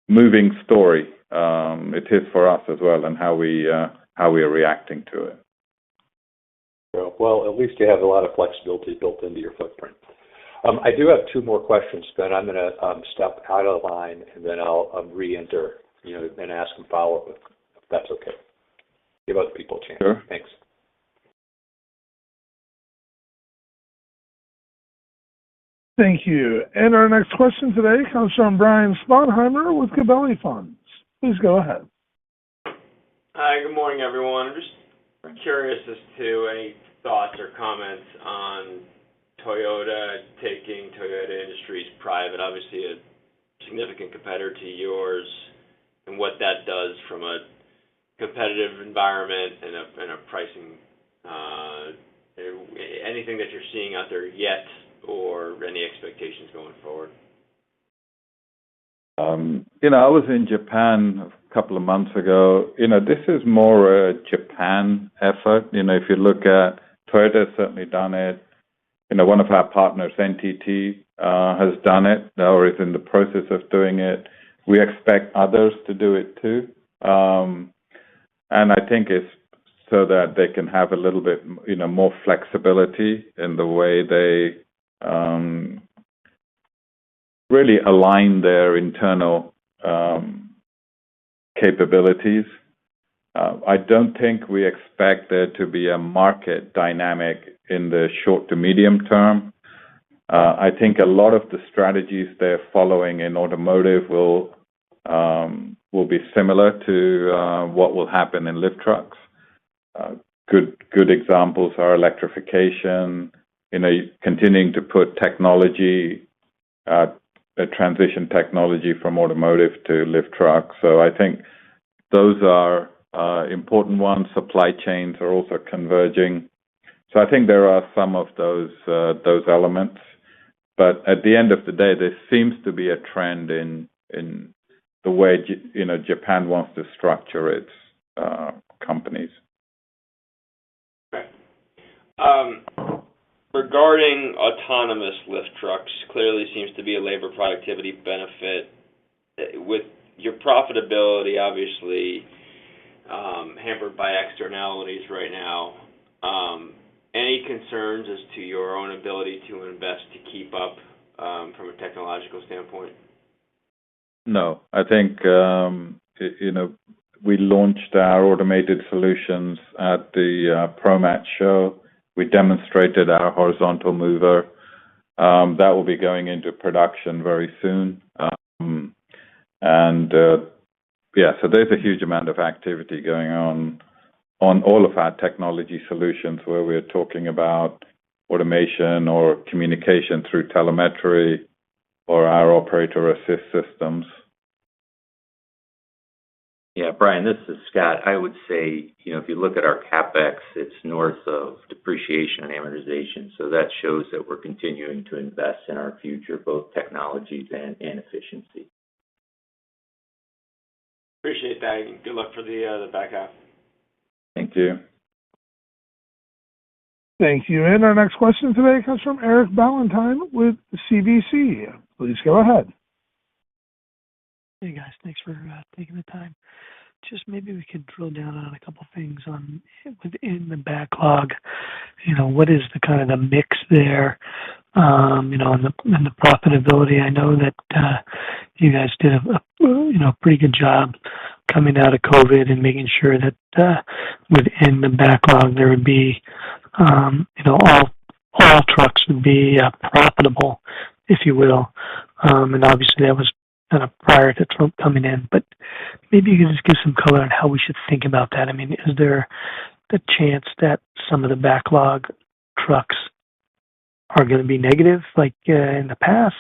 Speaker 3: moving story. It is for us as well, and how we are reacting to it.
Speaker 6: Well, at least you have a lot of flexibility built into your footprint. I do have two more questions, then I'm going to step out of the line, and then I'll re-enter, and ask them follow-up if that's okay. Give other people a chance.
Speaker 3: Sure.
Speaker 6: Thanks.
Speaker 1: Thank you. And our next question today comes from Brian Sponheimer with Gabelli Funds. Please go ahead.
Speaker 7: Hi, good morning, everyone. I'm just curious as to any thoughts or comments on Toyota taking Toyota Industries private, obviously a significant competitor to yours, and what that does from a competitive environment and a pricing, anything that you're seeing out there yet, or any expectations going forward?
Speaker 3: I was in Japan a couple of months ago. This is more a Japan effort. If you look at Toyota, has certainly done it. One of our partners, NTT, has done it or is in the process of doing it. We expect others to do it too. And I think it's so that they can have a little bit, more flexibility in the way they really align their internal capabilities. I don't think we expect there to be a market dynamic in the short to medium term. I think a lot of the strategies they're following in automotive will be similar to what will happen in lift trucks. Good examples are electrification, continuing to put technology, transition technology from automotive to lift trucks. So I think those are important ones. Supply chains are also converging. So I think there are some of those elements. But at the end of the day, there seems to be a trend in the way Japan wants to structure its companies.
Speaker 7: Okay. Regarding autonomous lift trucks, clearly seems to be a labor productivity benefit. With your profitability, obviously, hampered by externalities right now, any concerns as to your own ability to invest to keep up from a technological standpoint?
Speaker 3: No, I think, we launched our automated solutions at the ProMat show. We demonstrated our horizontal mover. That will be going into production very soon. So there's a huge amount of activity going on all of our technology solutions where we're talking about automation or communication through telemetry or our operator assist systems.
Speaker 4: Yeah, Brian, this is Scott. I would say, if you look at our CapEx, it's north of depreciation and amortization. So that shows that we're continuing to invest in our future, both technologies and efficiency.
Speaker 7: Appreciate that. Good luck for the back half.
Speaker 3: Thank you.
Speaker 1: Thank you. And our next question today comes from Eric Ballantyne with CBC. Please go ahead.
Speaker 8: Hey guys, thanks for taking the time. Just maybe we could drill down on a couple things within the backlog. What is the kind of the mix there and the profitability. I know that you guys did a pretty good job coming out of COVID and making sure that within the backlog there would be, all trucks would be profitable, if you will. And obviously that was kind of prior to Trump coming in. But maybe you can just give some color on how we should think about that. I mean, is there the chance that some of the backlog trucks are going to be negative like in the past?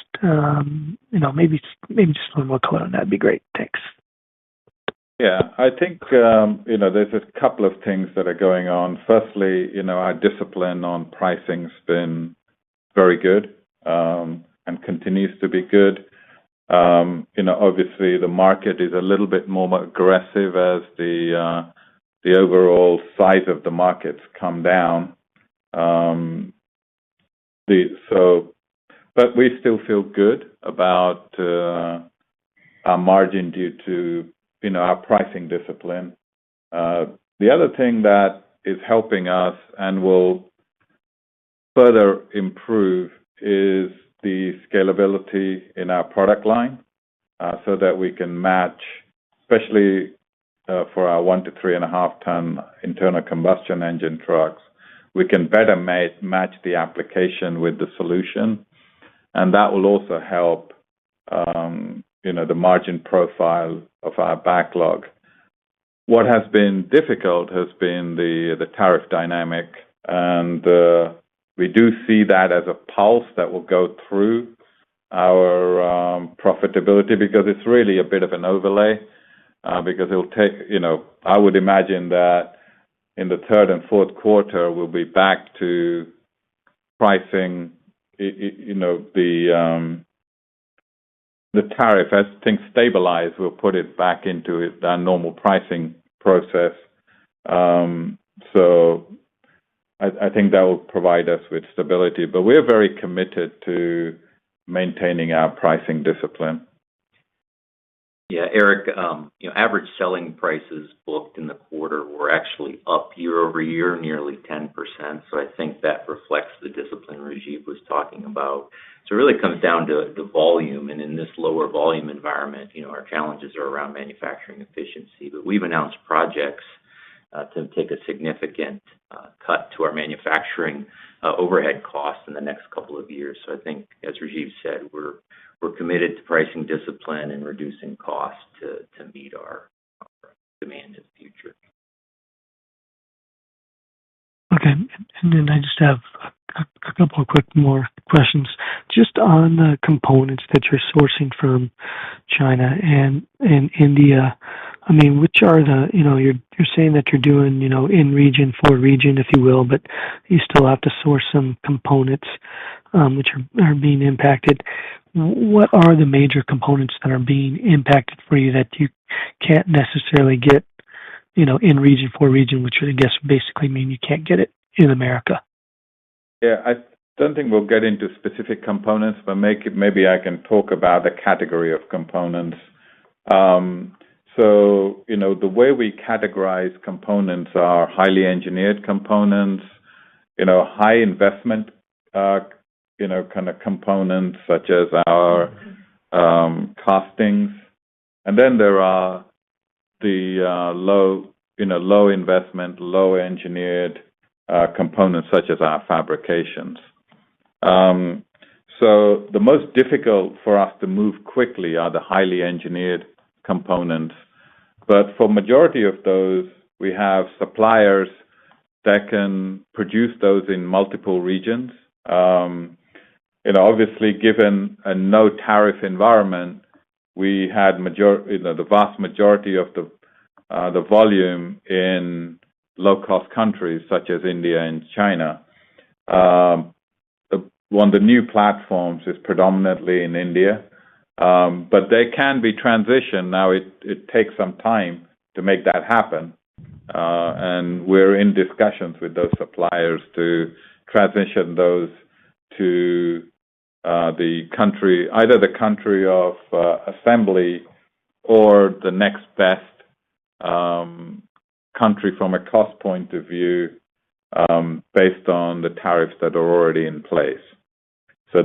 Speaker 8: Maybe just a little more color on that would be great. Thanks.
Speaker 3: Yeah, I think, there's a couple of things that are going on. Firstly, our discipline on pricing's been very good and continues to be good. Obviously the market is a little bit more aggressive as the overall size of the markets come down. But we still feel good about our margin due to our pricing discipline. The other thing that is helping us and will further improve is the scalability in our product line, so that we can match, especially for our 1 to 3.5 ton internal combustion engine trucks, we can better match the application with the solution, and that will also help the margin profile of our backlog. What has been difficult has been the tariff dynamic, and we do see that as a pulse that will go through our profitability, because it's really a bit of an overlay, because it'll take, I would imagine that in the third and fourth quarter, we'll be back to pricing, the tariff. As things stabilize, we'll put it back into our normal pricing process. So I think that will provide us with stability, but we're very committed to maintaining our pricing discipline.
Speaker 4: Yeah, Eric, average selling prices booked in the quarter were actually up year over year, nearly 10%. So I think that reflects the discipline Rajiv was talking about. So it really comes down to the volume, and in this lower volume environment, our challenges are around manufacturing efficiency. But we've announced projects to take a significant cut to our manufacturing overhead costs in the next couple of years. So I think, as Rajiv said, we're committed to pricing discipline and reducing costs to meet our demand in the future.
Speaker 8: Okay, and then I just have a couple of quick more questions. Just on the components that you're sourcing from China and India, I mean, which are you're saying that you're doing, in region for region, if you will, but you still have to source some components which are being impacted. What are the major components that are being impacted for you that you can't necessarily get, in region for region, which I guess basically mean you can't get it in America?
Speaker 3: Yeah, I don't think we'll get into specific components, but maybe I can talk about the category of components. So, the way we categorize components are highly engineered components, high investment, kind of components such as our castings. And then there are the low investment, low engineered components such as our fabrications. So the most difficult for us to move quickly are the highly engineered components. But for majority of those, we have suppliers that can produce those in multiple regions. Obviously, given a no tariff environment, we had the vast majority of the volume in low-cost countries such as India and China. One of the new platforms is predominantly in India, but they can be transitioned. Now, it takes some time to make that happen, and we're in discussions with those suppliers to transition those to the country, either the country of assembly or the next best country from a cost point of view, based on the tariffs that are already in place. So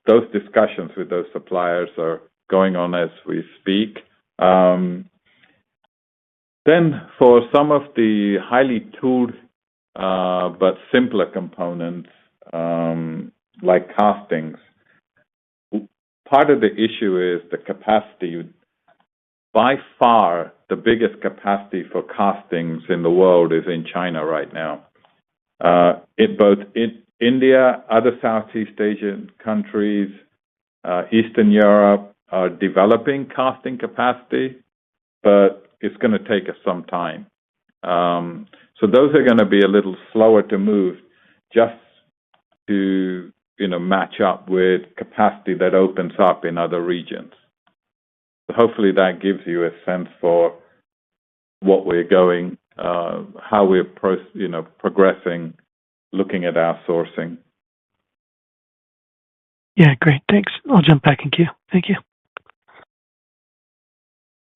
Speaker 3: those discussions with those suppliers are going on as we speak. Then for some of the highly tooled but simpler components, like castings, part of the issue is the capacity. By far, the biggest capacity for castings in the world is in China right now. Both in India, other Southeast Asian countries, Eastern Europe are developing casting capacity, but it's going to take us some time. So those are going to be a little slower to move, just to match up with capacity that opens up in other regions. So hopefully that gives you a sense for what we're going, how we're progressing, looking at our sourcing.
Speaker 8: Yeah, great. Thanks. I'll jump back in queue. Thank you.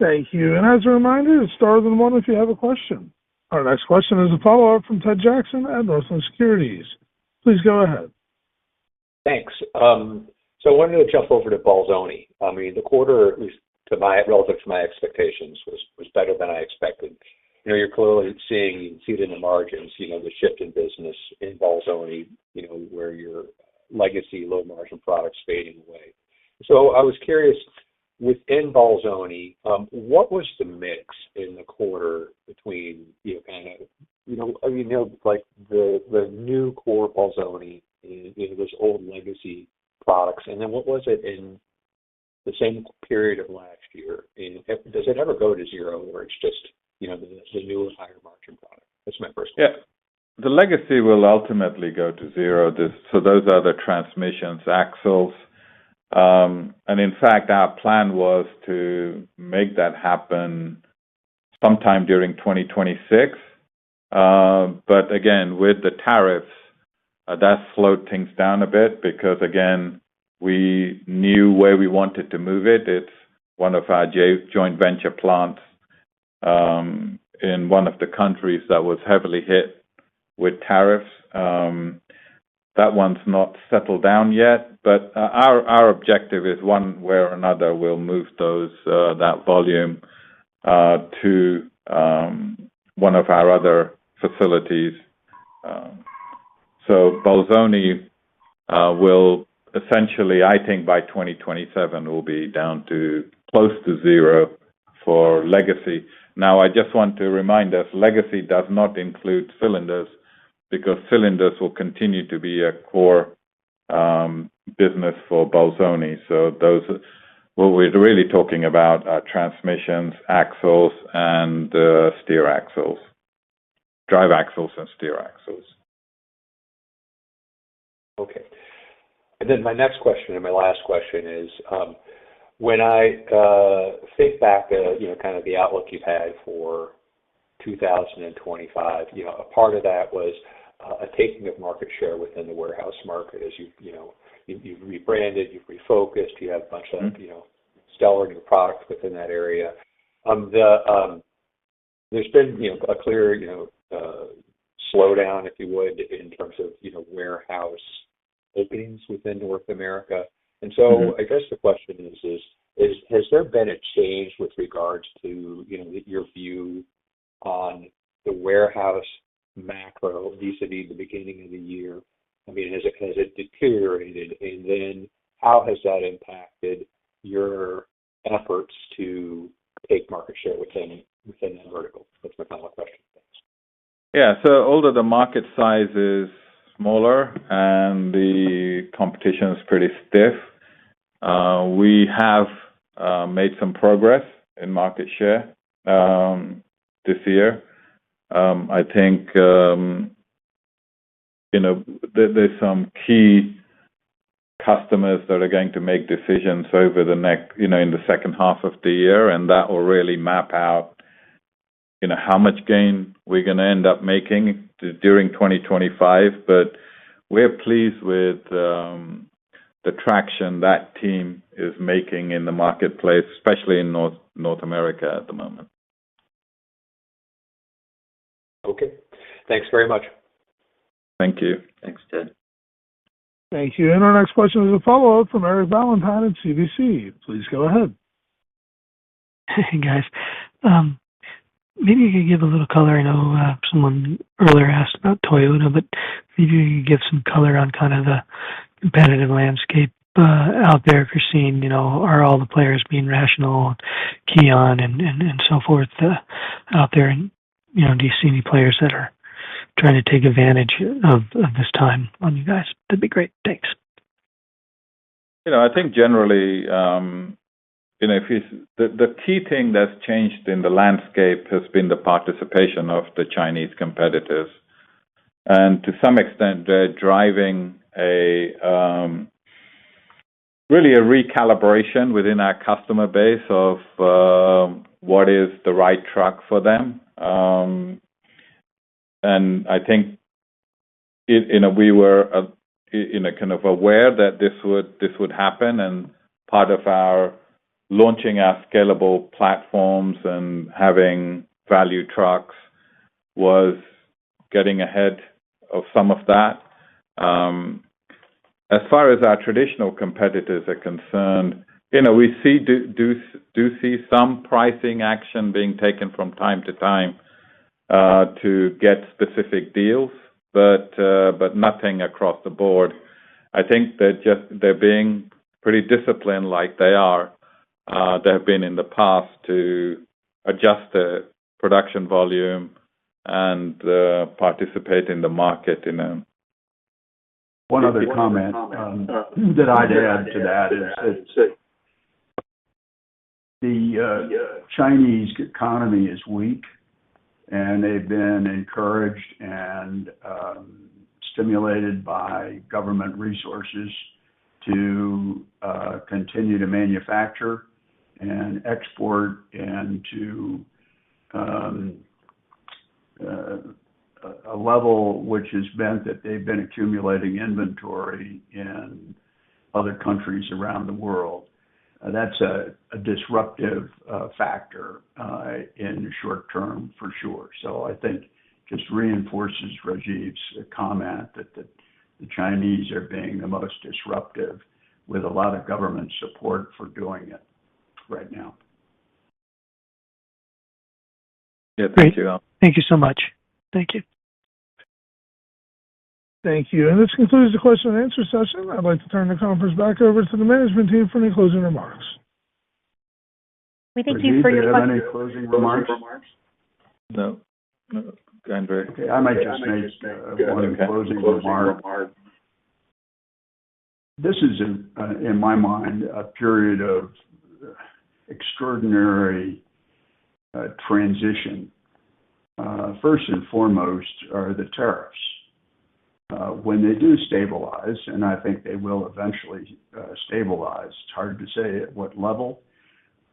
Speaker 1: Thank you. And as a reminder, it's star then one if you have a question. Our next question is a follow-up from Ted Jackson at Northland Securities. Please go ahead.
Speaker 6: Thanks. So I wanted to jump over to Bolzoni. I mean, the quarter, at least relative to my expectations, was better than I expected. You're clearly seeing, you can see it in the margins, the shift in business in Bolzoni, where your legacy low margin products fading away. So I was curious, within Bolzoni, what was the mix in the quarter between, like the new core Bolzoni and those old legacy products, and then what was it in the same period of last year? And does it ever go to zero, or it's just the newer higher margin product? That's my first question.
Speaker 3: Yeah, the legacy will ultimately go to zero. So those are the transmissions, axles, and in fact, our plan was to make that happen sometime during 2026. But again, with the tariffs, that slowed things down a bit because, again, we knew where we wanted to move it. It's one of our joint venture plants in one of the countries that was heavily hit with tariffs. That one's not settled down yet, but our objective is one way or another we'll move that volume to one of our other facilities. So Bolzoni will essentially, I think by 2027, will be down to close to zero for legacy. Now, I just want to remind us, legacy does not include cylinders, because cylinders will continue to be a core business for Bolzoni. So those, what we're really talking about are transmissions, axles, and steer axles, drive axles and steer axles.
Speaker 6: Okay. And then my next question and my last question is, when I think back to, kind of the outlook you've had for 2025, a part of that was a taking of market share within the warehouse market as you've rebranded, you've refocused, you have a bunch of, stellar new products within that area. There's been, a clear, slowdown, if you would, in terms of, warehouse openings within North America. And so I guess the question is has there been a change with regards to, your view on the warehouse macro vis-a-vis the beginning of the year? I mean, has it deteriorated? And then how has that impacted your efforts to take market share within that vertical? That's my final question. Thanks.
Speaker 3: Yeah, so although the market size is smaller and the competition is pretty stiff, we have made some progress in market share this year. I think there's some key customers that are going to make decisions over the next, in the second half of the year, and that will really map out, how much gain we're going to end up making during 2025. But we're pleased with the traction that team is making in the marketplace, especially in North America at the moment.
Speaker 6: Okay. Thanks very much.
Speaker 3: Thank you.
Speaker 4: Thanks, Ted.
Speaker 1: Thank you. And our next question is a follow-up from Eric Valentine at CBC. Please go ahead.
Speaker 8: Hey, guys. Maybe you could give a little color. I know someone earlier asked about Toyota, but maybe you could give some color on kind of the competitive landscape out there. If you're seeing, are all the players being rational, Keon and so forth out there? And, do you see any players that are trying to take advantage of this time on you guys? That'd be great. Thanks.
Speaker 3: I think generally, the key thing that's changed in the landscape has been the participation of the Chinese competitors. And to some extent, they're driving really a recalibration within our customer base of what is the right truck for them. And I think we were kind of aware that this would happen, and part of our launching our scalable platforms and having value trucks was getting ahead of some of that. As far as our traditional competitors are concerned, we do see some pricing action being taken from time to time to get specific deals, but nothing across the board. I think they're being pretty disciplined, like they have been in the past, to adjust the production volume and participate in the market.
Speaker 5: One other comment that I'd add to that is that the Chinese economy is weak, and they've been encouraged and stimulated by government resources to continue to manufacture and export, and to a level which has meant that they've been accumulating inventory in other countries around the world. That's a disruptive factor in the short term, for sure. So I think just reinforces Rajiv's comment that the Chinese are being the most disruptive, with a lot of government support for doing it right now.
Speaker 3: Yeah, thank you, Al.
Speaker 8: Thank you so much. Thank you.
Speaker 1: Thank you. And this concludes the question and answer session. I'd like to turn the conference back over to the management team for any closing remarks.
Speaker 2: We thank you for your
Speaker 5: Rajiv, do you have any closing remarks?
Speaker 3: No. Andre?
Speaker 5: Okay, I might just make one closing remark. This is, in my mind, a period of extraordinary transition. First and foremost are the tariffs. When they do stabilize, and I think they will eventually stabilize, it's hard to say at what level,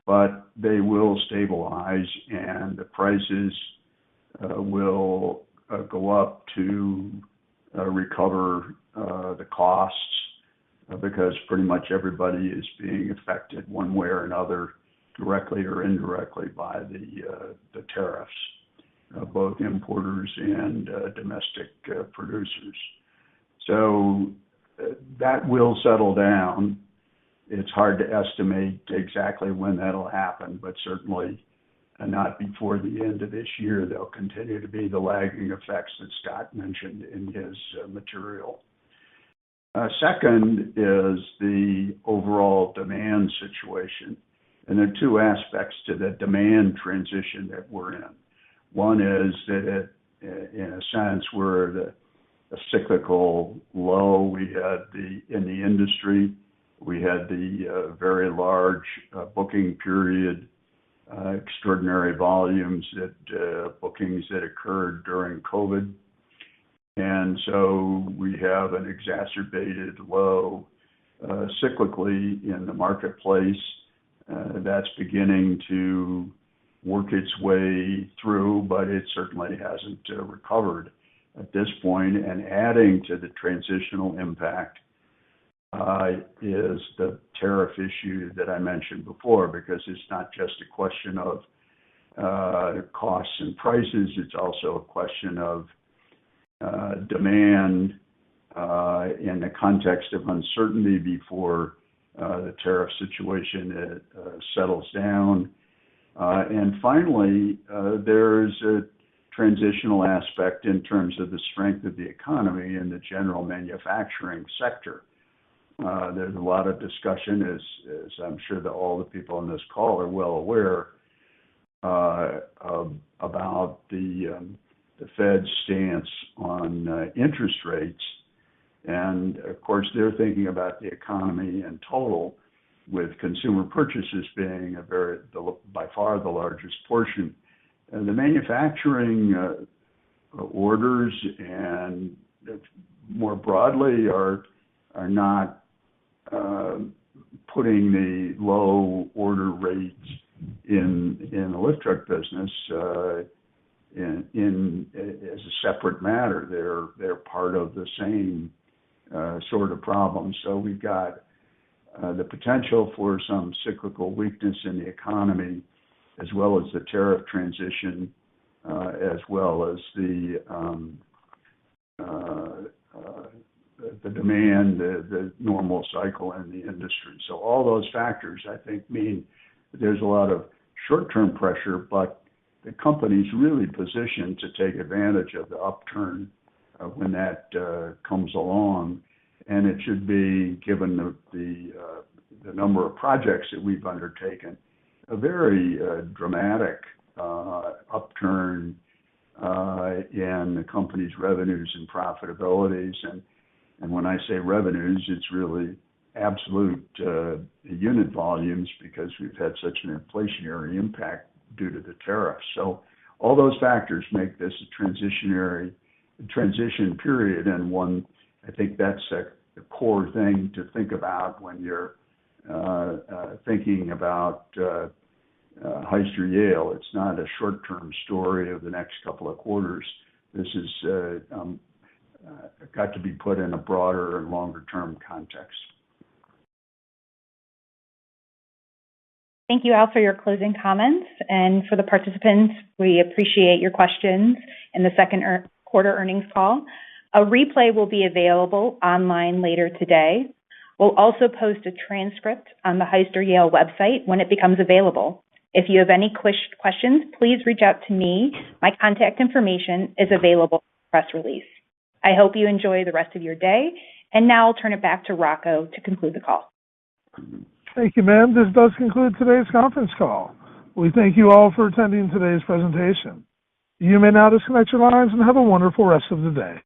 Speaker 5: but they will stabilize, and the prices will go up to recover the costs, because pretty much everybody is being affected one way or another, directly or indirectly, by the tariffs, both importers and domestic producers. So that will settle down. It's hard to estimate exactly when that'll happen, but certainly not before the end of this year. There'll continue to be the lagging effects that Scott mentioned in his material. Second is the overall demand situation. And there are two aspects to the demand transition that we're in. One is that, in a sense, we're at a cyclical low. We had in the industry, we had the very large booking period, extraordinary volumes bookings that occurred during COVID. And so we have an exacerbated low cyclically in the marketplace that's beginning to work its way through, but it certainly hasn't recovered at this point. And adding to the transitional impact is the tariff issue that I mentioned before, because it's not just a question of costs and prices, it's also a question of demand in the context of uncertainty before the tariff situation settles down. And finally, there's a transitional aspect in terms of the strength of the economy and the general manufacturing sector. There's a lot of discussion, as I'm sure that all the people on this call are well aware, about the Fed's stance on interest rates. And of course, they're thinking about the economy in total, with consumer purchases being by far the largest portion. The manufacturing orders and more broadly are not putting the low order rates in the lift truck business in as a separate matter. They're part of the same sort of problem. So we've got the potential for some cyclical weakness in the economy, as well as the tariff transition, as well as the demand, the normal cycle in the industry. So all those factors, I think, mean that there's a lot of short-term pressure, but the company's really positioned to take advantage of the upturn when that comes along. And it should be, given the number of projects that we've undertaken, a very dramatic upturn in the company's revenues and profitabilities. And when I say revenues, it's really absolute unit volumes, because we've had such an inflationary impact due to the tariffs. So all those factors make this a transition period, and one, I think that's the core thing to think about when you're thinking about Hyster Yale. It's not a short-term story of the next couple of quarters. This is got to be put in a broader and longer-term context.
Speaker 2: Thank you, Al, for your closing comments. And for the participants, we appreciate your questions in the second quarter earnings call. A replay will be available online later today. We'll also post a transcript on the Hyster Yale website when it becomes available. If you have any questions, please reach out to me. My contact information is available in the press release. I hope you enjoy the rest of your day. And now I'll turn it back to Rocco to conclude the call.
Speaker 1: Thank you, ma'am. This does conclude today's conference call. We thank you all for attending today's presentation. You may now disconnect your lines and have a wonderful rest of the day.